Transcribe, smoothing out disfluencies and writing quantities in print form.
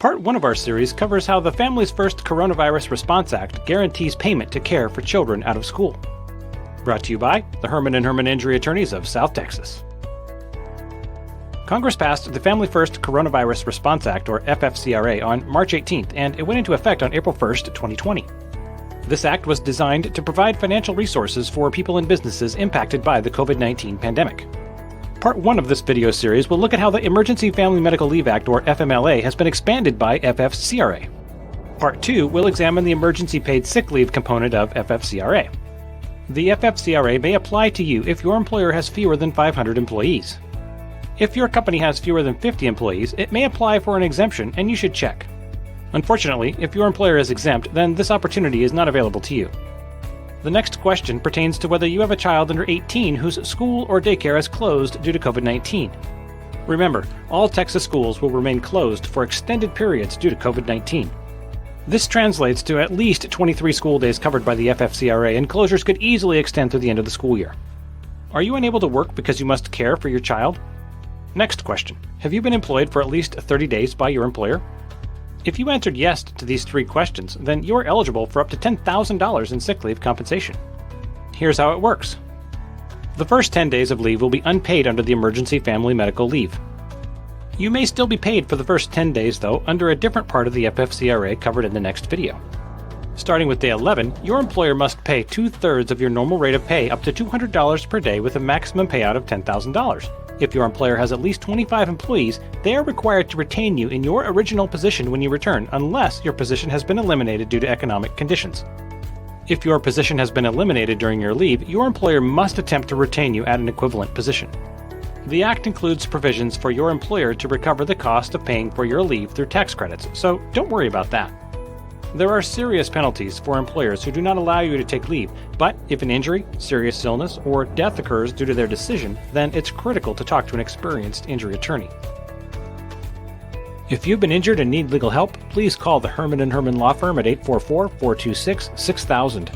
Part 1 of our series covers how the Families First Coronavirus Response Act guarantees payment to care for children out of school. Brought to you by the Herrman Herrman Injury Attorneys of South Texas. Congress passed the Family First Coronavirus Response Act, or FFCRA, on March 18th, and it went into effect on April 1st, 2020. This act was designed to provide financial resources for people and businesses impacted by the COVID-19 pandemic. Part 1 of this video series will look at how the Emergency Family Medical Leave Act, or FMLA, has been expanded by FFCRA. Part 2 will examine the Emergency Paid Sick Leave component of FFCRA. The FFCRA may apply to you if your employer has fewer than 500 employees. If your company has fewer than 50 employees, it may apply for an exemption, and you should check. Unfortunately, if your employer is exempt, then this opportunity is not available to you. The next question pertains to whether you have a child under 18 whose school or daycare is closed due to COVID-19. Remember, all Texas schools will remain closed for extended periods due to COVID-19. This translates to at least 23 school days covered by the FFCRA, and closures could easily extend through the end of the school year. Are you unable to work because you must care for your child? Next question. Have you been employed for at least 30 days by your employer? If you answered yes to these 3 questions, then you are eligible for up to $10,000 in sick leave compensation. Here's how it works. The first 10 days of leave will be unpaid under the Emergency Family Medical Leave. You may still be paid for the first 10 days, though, under a different part of the FFCRA covered in the next video. Starting with day 11, your employer must pay 2/3 of your normal rate of pay up to $200 per day with a maximum payout of $10,000. If your employer has at least 25 employees, they are required to retain you in your original position when you return, unless your position has been eliminated due to economic conditions. If your position has been eliminated during your leave, your employer must attempt to retain you at an equivalent position. The Act includes provisions for your employer to recover the cost of paying for your leave through tax credits, so don't worry about that. There are serious penalties for employers who do not allow you to take leave, but if an injury, serious illness, or death occurs due to their decision, then it's critical to talk to an experienced injury attorney. If you've been injured and need legal help, please call the Herrman Herrman Law Firm at 844-426-6000.